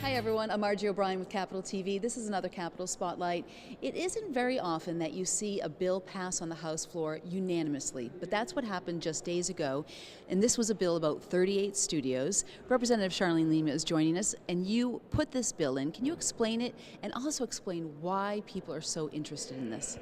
Hi everyone, I'm Margie O'Brien with Capital TV. This is another Capital Spotlight. It isn't very often that you see a bill pass on the House floor unanimously, but that's what happened just days ago. And this was a bill about 38 studios. Representative Charlene Lima is joining us, and you put this bill in. Can you explain it and also explain why people are so interested in this?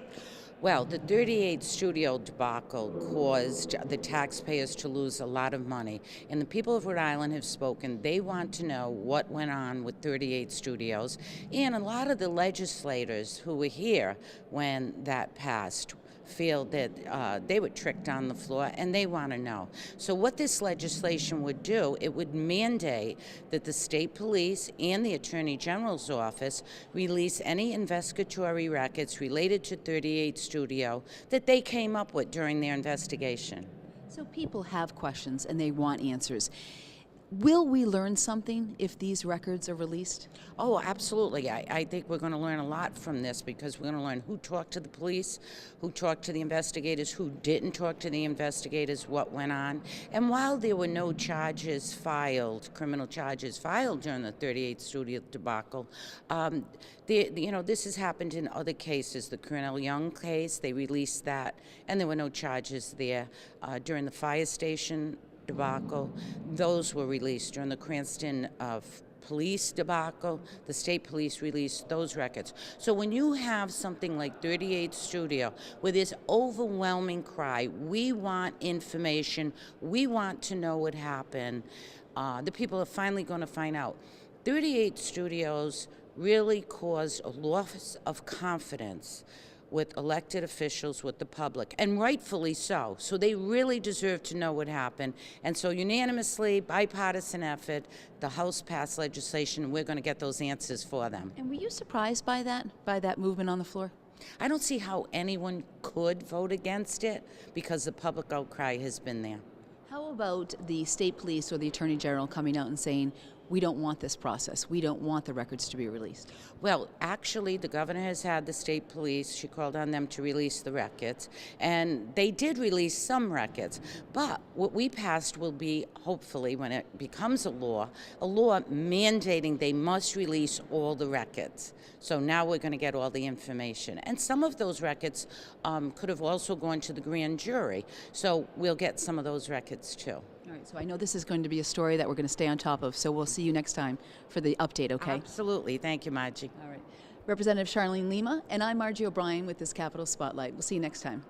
Well, the 38 studio debacle caused the taxpayers to lose a lot of money. And the people of Rhode Island have spoken. They want to know what went on with 38 studios. And a lot of the legislators who were here when that passed feel that they were tricked on the floor, and they want to know. So what this legislation would do, it would mandate that the state police and the Attorney General's office release any investigatory records related to 38 Studio that they came up with during their investigation. So people have questions and they want answers. Will we learn something if these records are released? Oh, absolutely. I think we're going to learn a lot from this, because we're going to learn who talked to the police, who talked to the investigators, who didn't talk to the investigators, what went on. And while there were no charges filed, criminal charges filed during the 38 Studio debacle, this has happened in other cases. The Colonel Young case, they released that, and there were no charges there. During the fire station debacle, those were released. During the Cranston police debacle, the state police released those records. So when you have something like 38 Studio with this overwhelming cry, we want information, we want to know what happened, the people are finally going to find out. 38 Studios really caused a loss of confidence with elected officials, with the public, and rightfully so. So they really deserve to know what happened. And so unanimously, bipartisan effort, the House passed legislation. We're going to get those answers for them. And were you surprised by that movement on the floor? I don't see how anyone could vote against it, because the public outcry has been there. How about the state police or the Attorney General coming out and saying, we don't want this process, we don't want the records to be released? Well, actually, the governor has had the state police, she called on them to release the records, and they did release some records. But what we passed will be, hopefully, when it becomes a law mandating they must release all the records. So now we're going to get all the information. And some of those records could have also gone to the grand jury. So we'll get some of those records too. All right, so I know this is going to be a story that we're going to stay on top of, so we'll see you next time for the update, okay? Absolutely. Thank you, Margie. All right. Representative Charlene Lima, and I'm Margie O'Brien with this Capital Spotlight. We'll see you next time.